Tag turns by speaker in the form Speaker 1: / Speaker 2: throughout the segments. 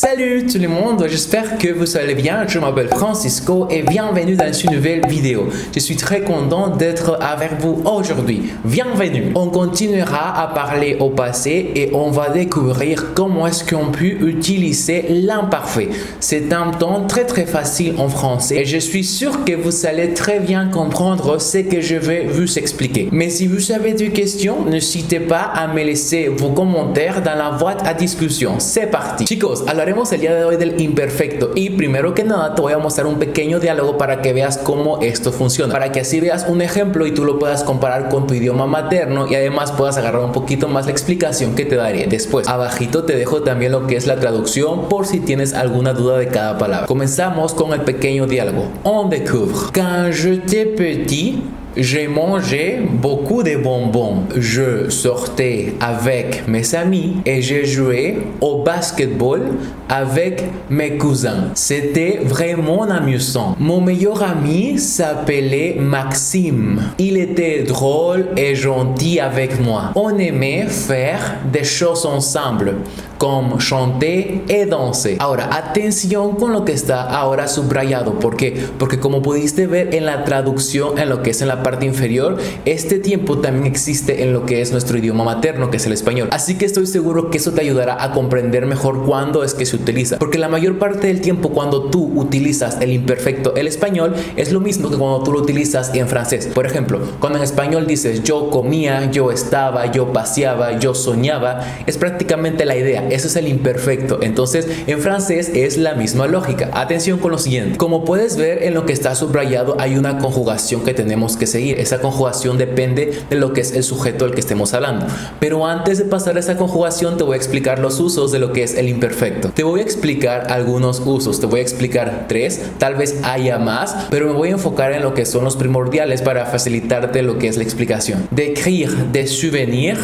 Speaker 1: Salut tout le monde, j'espère que vous allez bien. Je m'appelle Francisco et bienvenue dans une nouvelle vidéo. Je suis très content d'être avec vous aujourd'hui. Bienvenue. On continuera à parler au passé et on va découvrir comment est-ce qu'on peut utiliser l'imparfait. C'est un temps très facile en français et je suis sûr que vous allez très bien comprendre ce que je vais vous expliquer. Mais si vous avez des questions, n'hésitez pas a me laisser vos comentarios dans la boîte a discusión. C'est parti. Chicos, hablaremos el día de hoy del imperfecto y primero que nada te voy a mostrar un pequeño diálogo para que veas cómo esto funciona, para que así veas un ejemplo y tú lo puedas comparar con tu idioma materno y además puedas agarrar un poquito más la explicación que te daré después. Abajito te dejo también lo que es la traducción por si tienes alguna duda de cada palabra. Comenzamos con el pequeño diálogo. On découvre. Quand j'étais petit, j'ai mangé beaucoup de bonbons. Je sortais avec mes amis et j'ai joué au basketball avec mes cousins. C'était vraiment amusant. Mon meilleur ami s'appelait Maxime. Il était drôle et gentil avec moi. On aimait faire des choses ensemble, como chanter y danser. Ahora, atención con lo que está ahora subrayado. ¿Por qué? Porque como pudiste ver en la traducción, en lo que es en la parte inferior, este tiempo también existe en lo que es nuestro idioma materno, que es el español. Así que estoy seguro que eso te ayudará a comprender mejor cuándo es que se utiliza. Porque la mayor parte del tiempo cuando tú utilizas el imperfecto, el español, es lo mismo que cuando tú lo utilizas en francés. Por ejemplo, cuando en español dices yo comía, yo estaba, yo paseaba, yo soñaba, es prácticamente la idea. Eso es el imperfecto. Entonces, en francés es la misma lógica. Atención con lo siguiente. Como puedes ver en lo que está subrayado, hay una conjugación que tenemos que seguir. Esa conjugación depende de lo que es el sujeto del que estemos hablando. Pero antes de pasar a esa conjugación, te voy a explicar los usos de lo que es el imperfecto. Te voy a explicar algunos usos. Te voy a explicar 3. Tal vez haya más, pero me voy a enfocar en lo que son los primordiales para facilitarte lo que es la explicación. Décrire des souvenirs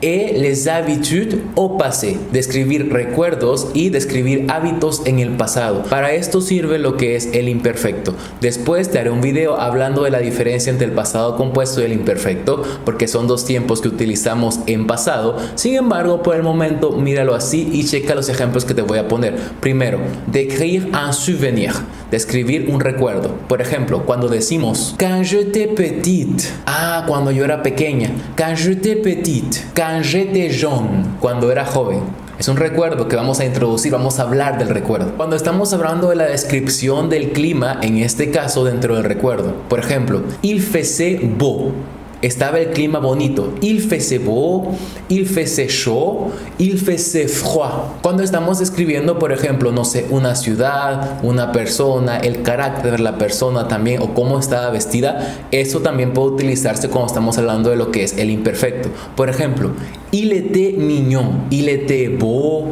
Speaker 1: et les habitudes au passé, describir recuerdos y describir hábitos en el pasado. Para esto sirve lo que es el imperfecto. Después te haré un video hablando de la diferencia entre el pasado compuesto y el imperfecto, porque son dos tiempos que utilizamos en pasado. Sin embargo, por el momento, míralo así y checa los ejemplos que te voy a poner. Primero, décrire un souvenir, describir un recuerdo. Por ejemplo, cuando decimos quand j'étais petite, cuando yo era pequeña. Quand j'étais petite, quand j'étais jeune, cuando era joven. Es un recuerdo que vamos a introducir, vamos a hablar del recuerdo. Cuando estamos hablando de la descripción del clima, en este caso dentro del recuerdo. Por ejemplo, il faisait beau. Estaba el clima bonito. Il faisait beau, il faisait chaud, il faisait froid. Cuando estamos describiendo, por ejemplo, no sé, una ciudad, una persona, el carácter de la persona también, o cómo estaba vestida, eso también puede utilizarse cuando estamos hablando de lo que es el imperfecto. Por ejemplo, il était mignon, il était beau,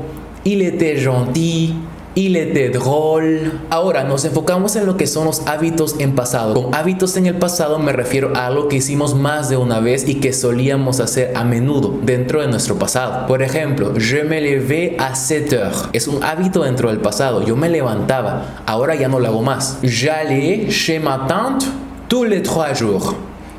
Speaker 1: il était gentil, il était drôle. Ahora nos enfocamos en lo que son los hábitos en pasado. Con hábitos en el pasado me refiero a algo que hicimos más de una vez y que solíamos hacer a menudo dentro de nuestro pasado. Por ejemplo, je me levé à 7 heures. Es un hábito dentro del pasado. Yo me levantaba. Ahora ya no lo hago más. J'allais chez ma tante tous les 3 jours.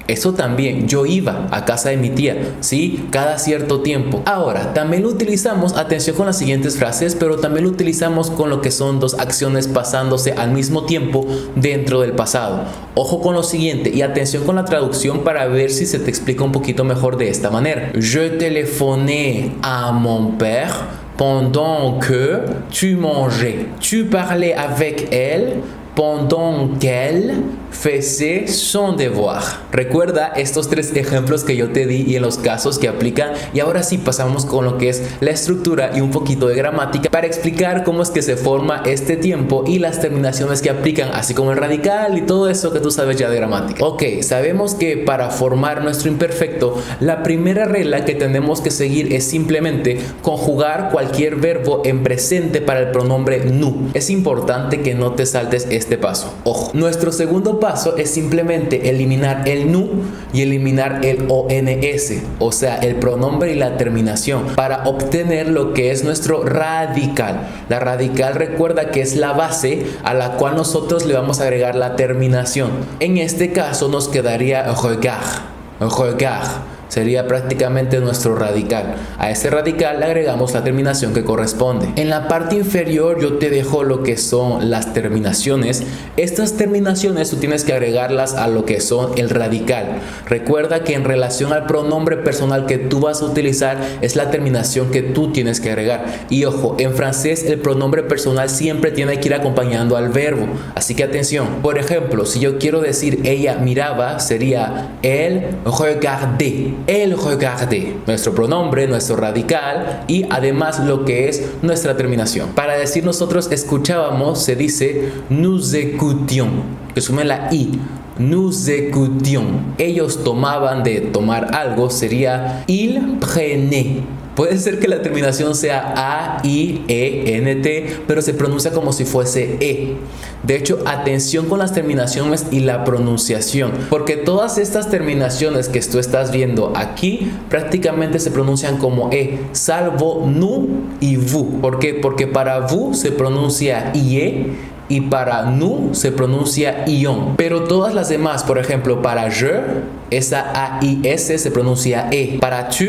Speaker 1: Eso también, yo iba a casa de mi tía, ¿sí? Cada cierto tiempo. Ahora, también lo utilizamos, atención con las siguientes frases, pero también lo utilizamos con lo que son dos acciones pasándose al mismo tiempo dentro del pasado. Ojo con lo siguiente y atención con la traducción para ver si se te explica un poquito mejor de esta manera. Je téléphonais à mon père pendant que tu mangeais. Tu parlais avec elle pendant qu'elle faisait son devoir. Recuerda estos 3 ejemplos que yo te di y en los casos que aplican. Y ahora sí pasamos con lo que es la estructura y un poquito de gramática para explicar cómo es que se forma este tiempo y las terminaciones que aplican, así como el radical y todo eso que tú sabes ya de gramática. Ok, sabemos que para formar nuestro imperfecto, la primera regla que tenemos que seguir es simplemente conjugar cualquier verbo en presente para el pronombre nous. Es importante que no te saltes este paso. Ojo, nuestro segundo paso es simplemente eliminar el nous y eliminar el ons, o sea, el pronombre y la terminación, para obtener lo que es nuestro radical. La radical, recuerda que es la base a la cual nosotros le vamos a agregar la terminación. En este caso nos quedaría regard, regard. sería prácticamente nuestro radical. A ese radical le agregamos la terminación que corresponde. En la parte inferior yo te dejo lo que son las terminaciones. Estas terminaciones tú tienes que agregarlas a lo que son el radical. Recuerda que en relación al pronombre personal que tú vas a utilizar es la terminación que tú tienes que agregar. Y ojo, en francés el pronombre personal siempre tiene que ir acompañando al verbo. Así que atención. Por ejemplo, si yo quiero decir ella miraba, sería elle regardait. Elle regardait. Nuestro pronombre, nuestro radical y además lo que es nuestra terminación. Para decir nosotros escuchábamos se dice nous écoutions, que sume la i. Nous écoutions. Ellos tomaban, de tomar algo sería ils prenaient. Puede ser que la terminación sea A-I-E-N-T, pero se pronuncia como si fuese E. De hecho, atención con las terminaciones y la pronunciación, porque todas estas terminaciones que tú estás viendo aquí prácticamente se pronuncian como E, salvo nous y vous. ¿Por qué? Porque para vous se pronuncia IE y para nous se pronuncia ion. Pero todas las demás, por ejemplo, para je, esa A-I-S se pronuncia E. Para tu,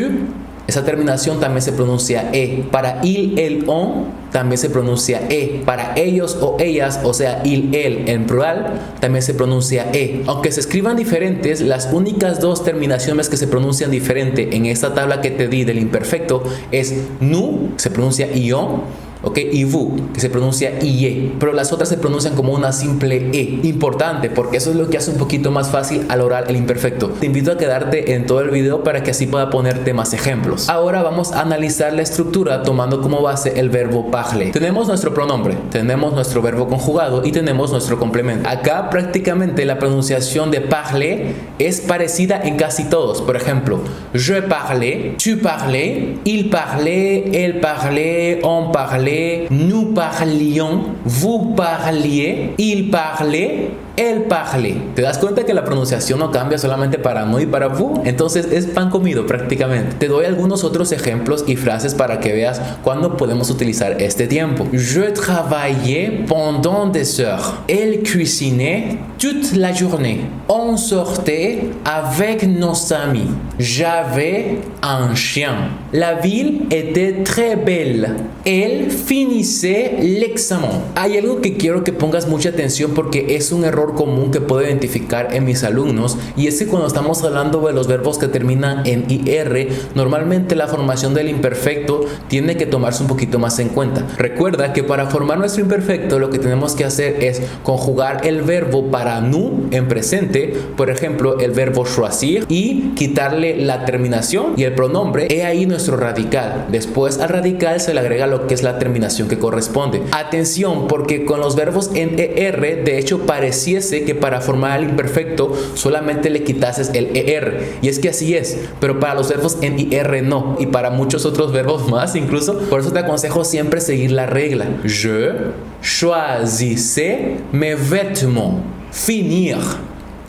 Speaker 1: esa terminación también se pronuncia E. Para il, el, on también se pronuncia E. Para ellos o ellas, o sea, il, el en plural, también se pronuncia E. Aunque se escriban diferentes, las únicas dos terminaciones que se pronuncian diferente en esta tabla que te di del imperfecto es nous, se pronuncia ion, ¿ok? Y vous, que se pronuncia IE, pero las otras se pronuncian como una simple E. Importante, porque eso es lo que hace un poquito más fácil al oral el imperfecto. Te invito a quedarte en todo el video para que así pueda ponerte más ejemplos. Ahora vamos a analizar la estructura tomando como base el verbo parler. Tenemos nuestro pronombre, tenemos nuestro verbo conjugado y tenemos nuestro complemento. Acá prácticamente la pronunciación de parler es parecida en casi todos. Por ejemplo, je parlais, tu parlais, il parlait, elle parlait, on parlait, nous parlions, vous parliez, il parlait, elle parlait. ¿Te das cuenta que la pronunciación no cambia solamente para nous y para vous? Entonces es pan comido prácticamente. Te doy algunos otros ejemplos y frases para que veas cuándo podemos utilizar este tiempo. Je travaillais pendant des heures. Elle cuisinait toute la journée. On sortait avec nos amis. J'avais un chien. La ville était très belle. Elle finissait l'examen. Hay algo que quiero que pongas mucha atención porque es un error común que puedo identificar en mis alumnos, y es que cuando estamos hablando de los verbos que terminan en IR, normalmente la formación del imperfecto tiene que tomarse un poquito más en cuenta. Recuerda que para formar nuestro imperfecto lo que tenemos que hacer es conjugar el verbo para nous en presente, por ejemplo el verbo choisir, y quitarle la terminación y el pronombre. He ahí nuestro radical. Después al radical se le agrega lo que es la terminación que corresponde. Atención, porque con los verbos en ER de hecho pareciese que para formar el imperfecto solamente le quitases el ER, y es que así es, pero para los verbos en IR no, y para muchos otros verbos más incluso. Por eso te aconsejo siempre seguir la regla. Je choisissais mes vêtements. Finir.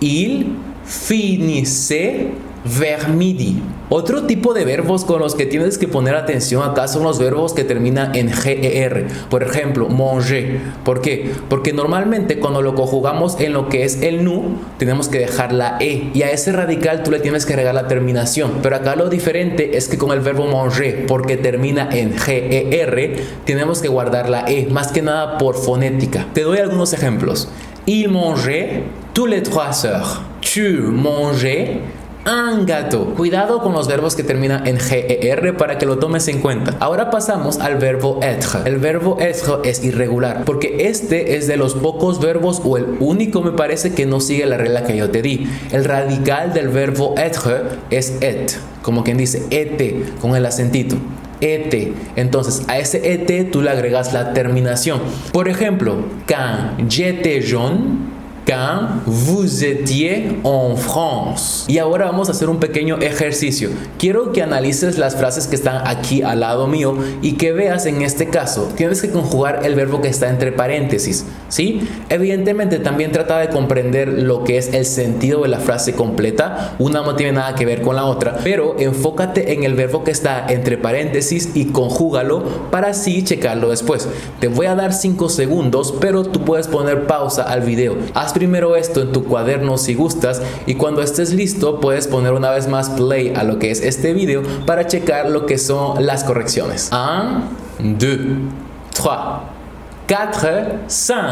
Speaker 1: Il finissait vers midi. Otro tipo de verbos con los que tienes que poner atención acá son los verbos que terminan en GER. Por ejemplo, manger. ¿Por qué? Porque normalmente cuando lo conjugamos en lo que es el nous, tenemos que dejar la E, y a ese radical tú le tienes que agregar la terminación. Pero acá lo diferente es que con el verbo manger, porque termina en GER, tenemos que guardar la E, más que nada por fonética. Te doy algunos ejemplos. Il mangeait tous les 3 heures. Tu mangeais un gato. Cuidado con los verbos que terminan en GER para que lo tomes en cuenta. Ahora pasamos al verbo être. El verbo être es irregular porque este es de los pocos verbos, o el único me parece, que no sigue la regla que yo te di. El radical del verbo être es et, como quien dice et, con el acentito. Et. Entonces a ese et tú le agregas la terminación. Por ejemplo, quand j'étais jeune, quand vous étiez en France. Y ahora vamos a hacer un pequeño ejercicio. Quiero que analices las frases que están aquí al lado mío y que veas en este caso. Tienes que conjugar el verbo que está entre paréntesis, ¿sí? Evidentemente también trata de comprender lo que es el sentido de la frase completa. Una no tiene nada que ver con la otra, pero enfócate en el verbo que está entre paréntesis y conjúgalo para así checarlo después. Te voy a dar 5 segundos, pero tú puedes poner pausa al video. Haz primero esto en tu cuaderno si gustas y cuando estés listo puedes poner una vez más play a lo que es este video para checar lo que son las correcciones. 1, 2, 3, 4, 5.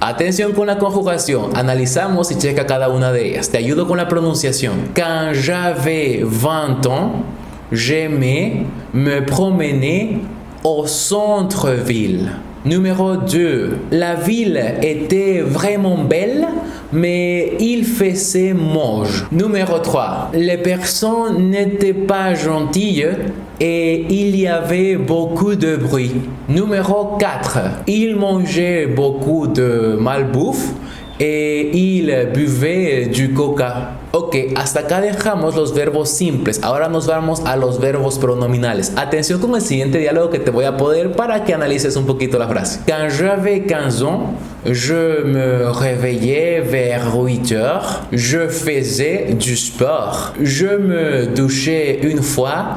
Speaker 1: Atención con la conjugación, analizamos y checa cada una de ellas. Te ayudo con la pronunciación. Quand j'avais 20 ans, j'aimais me promener au centre-ville. Numéro 2. La ville était vraiment belle, mais il faisait moche. Numéro 3. Les personnes n'étaient pas gentilles et il y avait beaucoup de bruit. Numéro 4. Il mangeait beaucoup de malbouffe et il buvait du coca. Ok, hasta acá dejamos los verbos simples. Ahora nos vamos a los verbos pronominales. Atención con el siguiente diálogo que te voy a poner para que analices un poquito la frase. Quand j'avais 15 ans, je me réveillais vers 8 heures. Je faisais du sport. Je me douchais une fois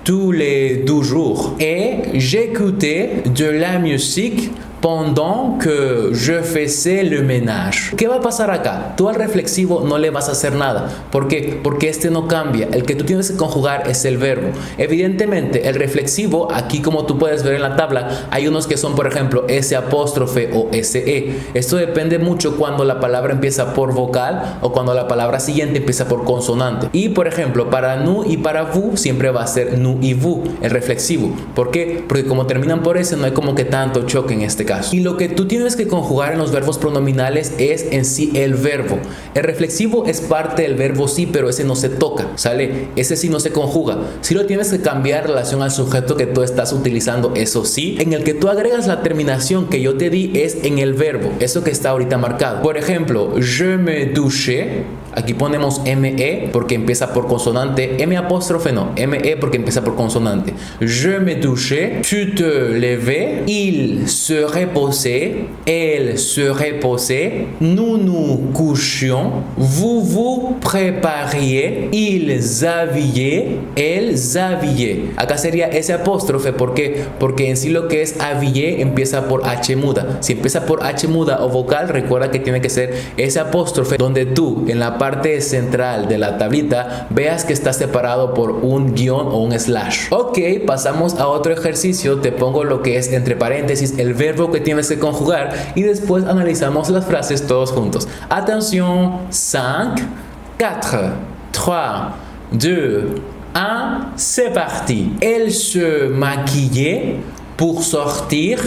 Speaker 1: tous les 12 jours. Et j'écoutais de la musique pendant que je faisais le ménage. ¿Qué va a pasar acá? Tú al reflexivo no le vas a hacer nada. ¿Por qué? Porque este no cambia. El que tú tienes que conjugar es el verbo. Evidentemente, el reflexivo, aquí como tú puedes ver en la tabla, hay unos que son, por ejemplo, S apóstrofe o SE. Esto depende mucho cuando la palabra empieza por vocal o cuando la palabra siguiente empieza por consonante. Y, por ejemplo, para nu y para vu siempre va a ser nu y vu, el reflexivo. ¿Por qué? Porque como terminan por S, no hay como que tanto choque en este caso. Y lo que tú tienes que conjugar en los verbos pronominales es en sí el verbo. El reflexivo es parte del verbo sí, pero ese no se toca, ¿sale? Ese sí no se conjuga. Sí lo tienes que cambiar en relación al sujeto que tú estás utilizando, eso sí. En el que tú agregas la terminación que yo te di es en el verbo, eso que está ahorita marcado. Por ejemplo, je me douché. Aquí ponemos ME porque empieza por consonante. M apóstrofe no, ME porque empieza por consonante. Je me douché, tu te levais, il se reposait, elle se reposait, nous nous couchions, vous vous prépariez, ils habillaient, elles habillaient. Acá sería ese apóstrofe, ¿por qué? Porque en sí lo que es habiller empieza por H muda. Si empieza por H muda o vocal, recuerda que tiene que ser ese apóstrofe donde tú en la parte central de la tablita veas que está separado por un guión o un slash. Ok, pasamos a otro ejercicio. Te pongo lo que es entre paréntesis el verbo que tienes que conjugar y después analizamos las frases todos juntos. Atención, 5, 4, 3, 2, 1, c'est parti. Elle se maquillait pour sortir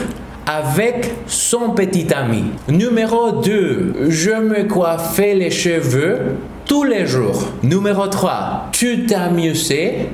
Speaker 1: avec son petit ami. Numéro 2. Je me coiffais les cheveux tous les jours. Numéro 3. Tu t'amusais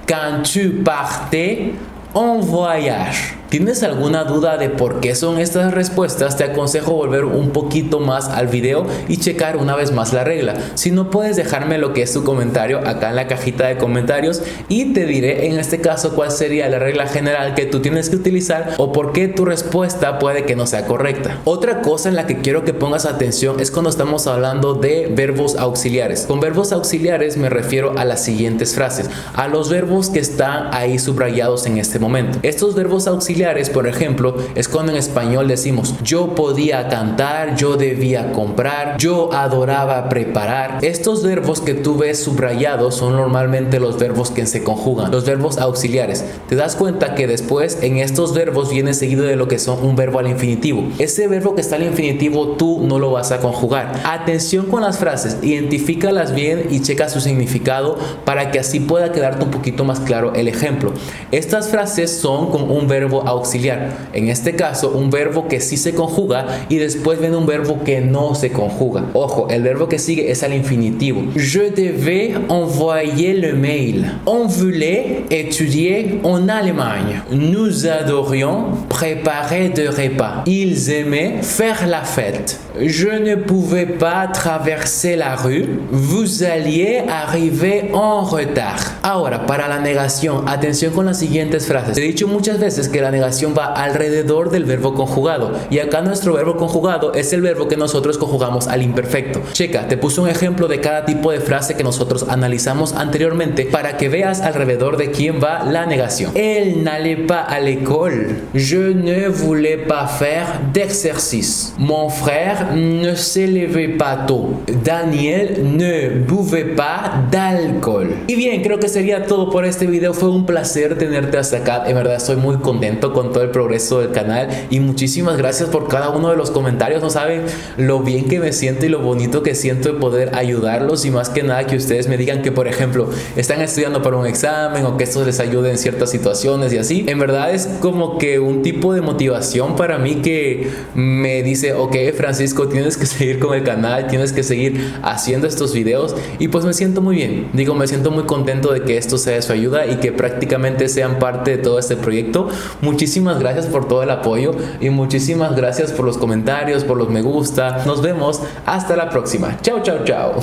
Speaker 1: quand tu partais en voyage. ¿Tienes alguna duda de por qué son estas respuestas? Te aconsejo volver un poquito más al video y checar una vez más la regla. Si no, puedes dejarme lo que es tu comentario acá en la cajita de comentarios y te diré en este caso cuál sería la regla general que tú tienes que utilizar o por qué tu respuesta puede que no sea correcta. Otra cosa en la que quiero que pongas atención es cuando estamos hablando de verbos auxiliares. Con verbos auxiliares me refiero a las siguientes frases, a los verbos que están ahí subrayados en este momento. Estos verbos auxiliares, por ejemplo, es cuando en español decimos yo podía cantar, yo debía comprar, yo adoraba preparar. Estos verbos que tú ves subrayados son normalmente los verbos que se conjugan, los verbos auxiliares. Te das cuenta que después en estos verbos viene seguido de lo que son un verbo al infinitivo. Ese verbo que está al infinitivo tú no lo vas a conjugar. Atención con las frases, identifícalas bien y checa su significado para que así pueda quedarte un poquito más claro el ejemplo. Estas frases son con un verbo auxiliar, en este caso un verbo que sí se conjuga y después viene un verbo que no se conjuga. Ojo, el verbo que sigue es al infinitivo. Je devais envoyer le mail. On voulait étudier en Allemagne. Nous adorions préparer des repas. Ils aimaient faire la fête. Je ne pouvais pas traverser la rue. Vous alliez arriver en retard. Ahora, para la negación, atención con las siguientes frases. Te he dicho muchas veces que la negación va alrededor del verbo conjugado. Y acá nuestro verbo conjugado es el verbo que nosotros conjugamos al imperfecto. Checa, te puse un ejemplo de cada tipo de frase que nosotros analizamos anteriormente para que veas alrededor de quién va la negación. Elle n'allait pas à l'école. Je ne voulais pas faire d'exercice. Mon frère ne se levait pas tôt. Daniel ne buvait pas d'alcool. Y bien, creo que sería todo por este video. Fue un placer tenerte hasta acá. En verdad estoy muy contento con todo el progreso del canal y muchísimas gracias por cada uno de los comentarios. No saben lo bien que me siento y lo bonito que siento de poder ayudarlos, y más que nada que ustedes me digan que, por ejemplo, están estudiando para un examen o que esto les ayude en ciertas situaciones y así. En verdad es como que un tipo de motivación para mí que me dice, ok, Francisco, tienes que seguir con el canal, tienes que seguir haciendo estos videos, y pues me siento muy bien. Digo, me siento muy contento de que esto sea de su ayuda y que prácticamente sean parte de todo este proyecto. Muchísimas gracias por todo el apoyo y muchísimas gracias por los comentarios, por los me gusta. Nos vemos hasta la próxima. Chao, chao, chao.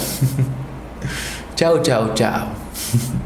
Speaker 1: Chao, chao, chao.